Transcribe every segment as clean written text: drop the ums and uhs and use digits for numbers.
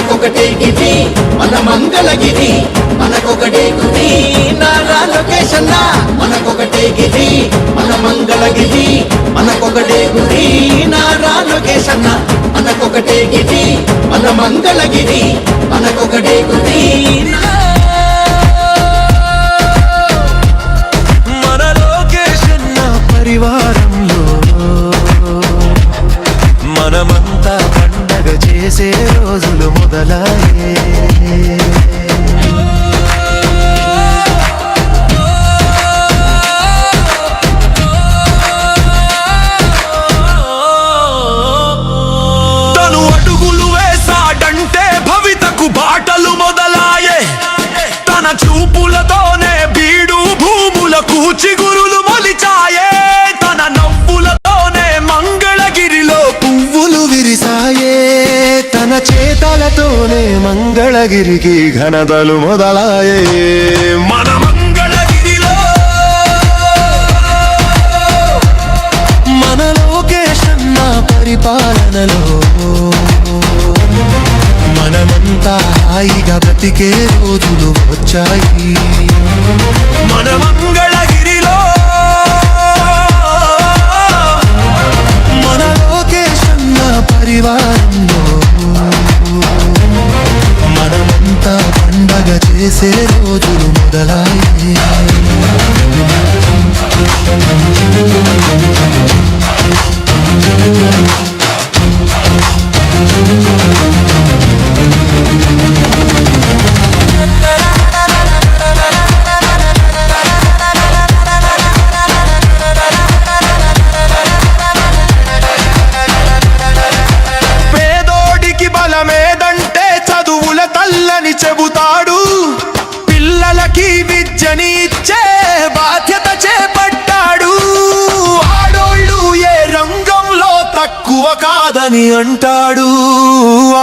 మనకొకటే గిరి మన మంగళగిరి మనకొకటే గురి నారా లోకేష్ అన్న మనకొకటే గిరి మన మంగళగిరి మనకొకటే గురి నారా లోకేష్ అన్న మనకొకటే గిరి మన మంగళగిరి మనకొకటే గురి మన లోకేష్ అన్న పరివారంలో మనమంతా పండగ చేసే రోజులు మొదలయ్యే తను అడుగులు వేసాడంటే భవితకు బాటలు మొదలాయే తన చూపులతోనే బీడు భూములకు చిగురులు మొలిచాయే తన నవ్వులతోనే మంగళగిరిలో పువ్వులు విరిసాయే తన చేతలతోనే మంగళగిరికి ఘనతలు మొదలాయే మన మంగళగిరిలో మన లోకేష్ అన్న పరిపాలనలో మనమంతా హాయిగా బ్రతికే రోజులు వచ్చాయి మన మంగళగిరిలో మన లోకేష్ అన్న పరివారంలో మనమంతా పండగ చేసే రోజులు మొదలయ్యే పేదోడికి బలమేదంటే చదువుల తల్లని చెబుతాడు పిల్లలకి విద్యని ఇచ్చే బాధ్యత చేపట్టాడు ఆడోళ్ళు ఏ రంగంలో తక్కువ కాదని అంటాడు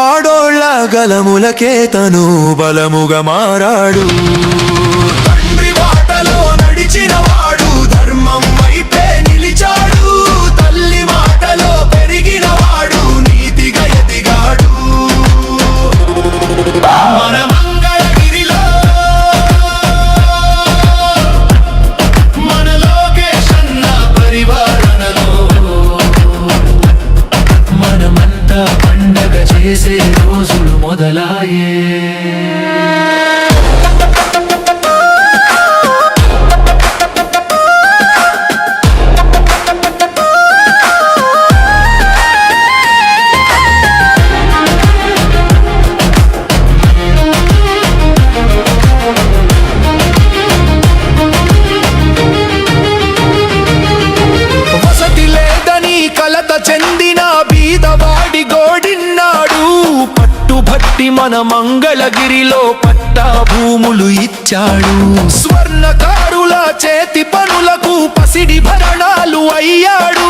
ఆడోళ్ళ గలములకే తను బలముగా మారాడు తండ్రి బాటలో నడిచిన వాడు ధర్మం వైపే నిలిచాడు తల్లి మాటలో పెరిగిన వాడు నీతిగా ఎదిగాడు మన మంగళగిరిలో మన లోకేష్ అన్న పరివారణలో మనమంతా పండగ చేసే రోజులు మొదలాయే వసతి లేదని కలత చెందిన బీదవాడి గోడిన్నాడు పట్టుబట్టి మన మంగళగిరిలో పట్టా భూములు ఇచ్చాడు స్వర్ణకారుల చేతి పనులకు పసిడి భరణాలు అయ్యాడు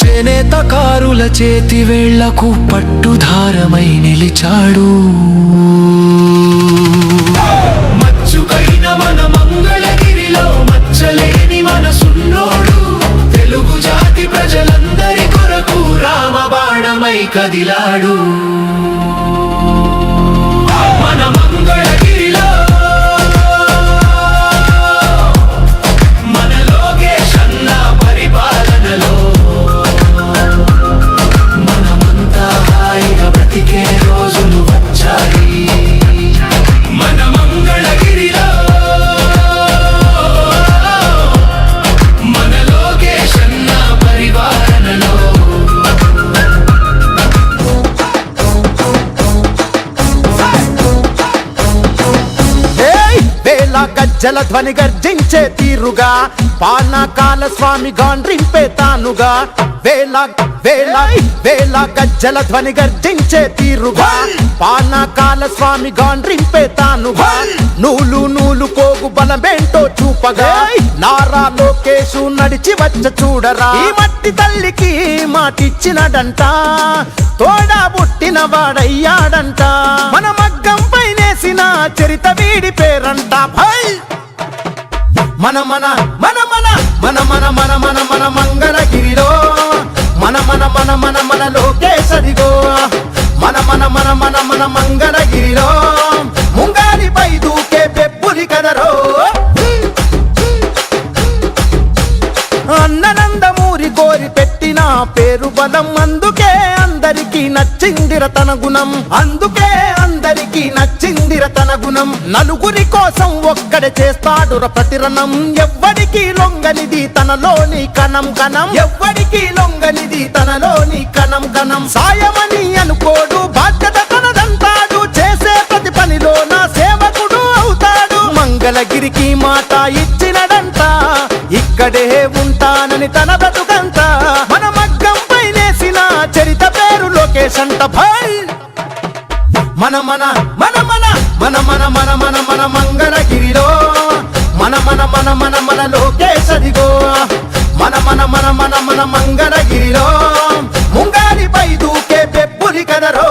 చేనేతకారుల చేతి వేళ్లకు పట్టుధారమై నిలిచాడు మచ్చుకైన మన మంగళగిరిలో మచ్చలేని మన సున్నోడు తెలుగు జాతి ప్రజలందరి కొరకు రామబాణమై కదిలాడు మన మంగళగిరిలో మన లోకేష్ అన్న పరిపాలనలో మనమంతా హాయిగా బ్రతికే రోజులు వచ్చాయి మన మంగళగిరిలో మన లోకేష్ అన్న పరిపాలనలో గజ్జల ధ్వని గర్జించే తీరుగా పానకాల స్వామి గాండ్రింపే తానుగా వేల వేల వేల గజ్జల ధ్వని గర్జించే తీరుగా పానకాల స్వామి గాండ్రింపే తానుగా నూలు నూలు పోగు బలమేంటో చూపగా నారా లోకేషు నడిచి వచ్చ చూడరా ఈ మట్టి తల్లికి మాటిచ్చినడంట తోడా పుట్టిన వాడయ్యాడంట మన మగ్గం పైనేసిన చరిత వీడి పేరంట మన మన మన మన మన మన మన మన మన మంగళగిరిలో మన మన మన మన మన లోకేశరిగో మన మన మన మన మన మంగళగిరి మెచ్చిందిర తన గుణం, అందుకే అందరికీ నచ్చిందిర తన గుణం. నలుగురి కోసం ఒక్కడే చేస్తాడుర ప్రతిరణం, ఎవ్వడికి లొంగనిది తనలోని కణం కణం, ఎవ్వడికి లొంగనిది తనలోని కణం కణం. సాయమని అనుకోడు, బాధ్యత తనదంటాడు, చేసే ప్రతి పనిలో నా సేవకుడు అవుతాడు. మంగళగిరికి మాట ఇచ్చినడంట, ఇక్కడే ఉంటానని తన బతుకంతా. మన మగ్గం పైనేసిన చరిత పేరు లోకేష్ అంట భాయ్. మన మన మన మన మన మన మన మన మన మంగళగిరిలో మన మన మన మన మన లోకేష్ అదిగో. మన మన మన మన మన మంగళగిరిలో ముంగారిపై దూకే పెప్పులి కదరో.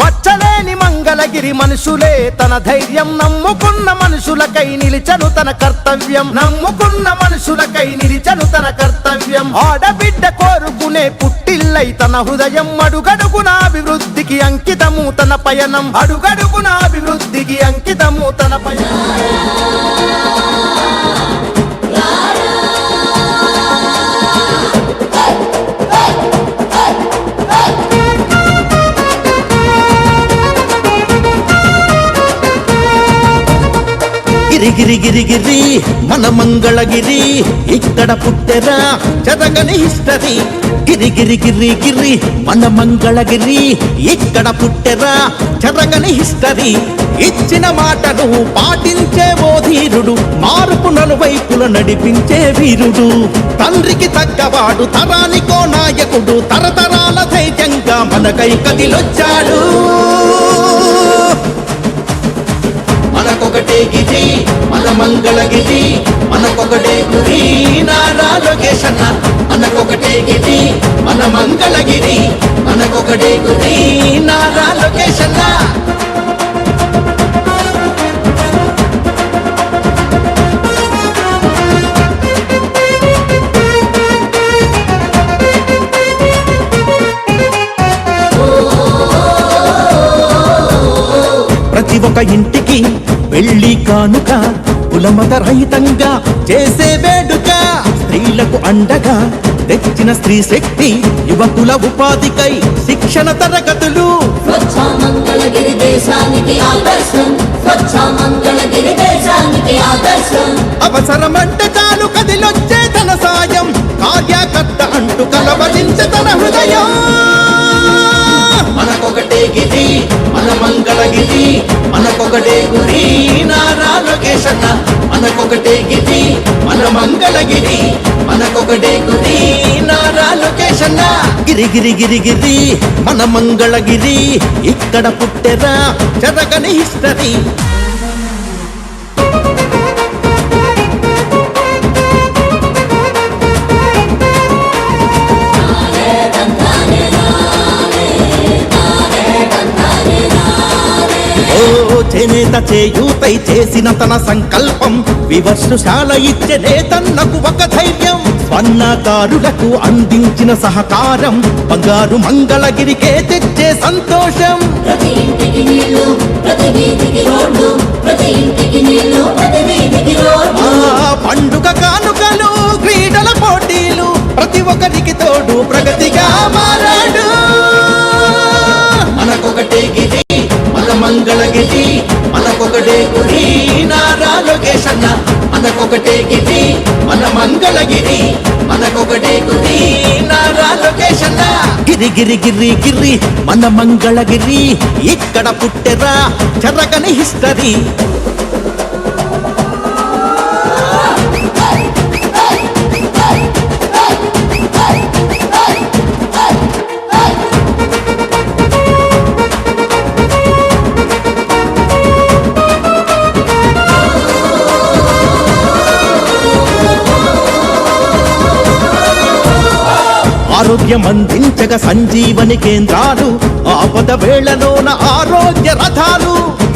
మచ్చలేని మంగళగిరి మనుషులే తన ధైర్యం, నమ్ముకున్న మనుషులకై నిలిచను తన కర్తవ్యం, నమ్ముకున్న మనుషులకై నిలిచను తన కర్తవ్యం. ఆడబిడ్డ కోరుకునే పుట్టిల్లై తన హృదయం, అడుగడుగున అభివృద్ధికి అంకితము తన పయనం, అడుగడుగున అభివృద్ధికి అంకితము తన పయనం. గిరి గిరి గిరి గిరి మన మంగళగిరి, ఇక్కడ పుట్టెరా చదగని హిస్టరీ. గిరి గిరి గిరి గిరి మన మంగళగిరి, ఇక్కడ పుట్టెరా చదగని హిస్టరీ. ఇచ్చిన మాటను పాటించే ఓ ధీరుడు, మార్పు నలువైపుల నడిపించే వీరుడు. తండ్రికి తగ్గవాడు, తరానికో నాయకుడు, తరతరాల ధైర్యంగా మనకై కదిలొచ్చాడు. మనకొకటే గిరి మన మంగళగిరి, మనకొకటే గురి నారా లోకేష్ అన్న. మనకొకటే గిరి మన మంగళగిరి, మనకొకటే గురి నారా లోకేష్ అన్న. ప్రతి ఒక్క ఇంటికి పెళ్లి కానుక, కులమత రహితంగా చేసే వేడుక. స్త్రీలకు అండగా తెచ్చిన స్త్రీ శక్తి, యువకుల ఉపాధికై శిక్షణ తరగతులు. స్వచ్ఛ మంగళగిరి దేశానికి ఆదర్శం, స్వచ్ఛ మంగళగిరి దేశానికి ఆదర్శం. అవసరమంటే చాలు కదిలొచ్చే తన సాయం, కార్యకర్త అంటూ కలవరించే తన హృదయం. మనకొకటే గిరి మన మంగళగిరి, మనకొకటే గురి నారా లోకేష్ అన్న. మనకొకటే గిరి మన మంగళగిరి, మనకొకటే గురి నారా లోకేష్ అన్న. గిరి గిరి గిరి గిరి మన మంగళగిరి, ఇక్కడ పుట్టెరా చదగని హిస్టరీ. చేనేత చేయూతై చేసిన తన సంకల్పం, వివర్షశాల ఇచ్చే నేతన్నకు ఒక ధైర్యం. స్వర్ణకారులకు అందించిన సహకారం, బంగారు మంగళగిరికే తెచ్చే సంతోషం. ప్రతి ఇంటికి నీళ్లు, ప్రతి వీధికి రోడ్లు, ప్రతి ఇంటికి నీళ్లు, ప్రతి వీధికి రోడ్లు. పండుగ కానుకలు, క్రీడల పోటీలు, ప్రతి ఒక్కరికి తోడు ప్రగతిగా మారాడు. మనకొకటే గిరి మన మంగళగిరి, మనకొకటే గురి నారా లోకేష్ అన్న. మనకొకటే గిరి మన మంగళగిరి, మనకొకటే గురి నారా లోకేష్ అన్న. గిరి గిరి గిరి గిరి మన మంగళగిరి, ఇక్కడ పుట్టెరా చెరగని హిస్టరీ. ఆరోగ్యం అందించగా సంజీవని కేంద్రాలు, ఆపద వేళలోన ఆరోగ్య రథాలు.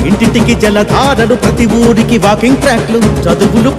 ఇంటింటికి జలధారలు, ప్రతి ఊరికి వాకింగ్ ట్రాక్లు, చదువులు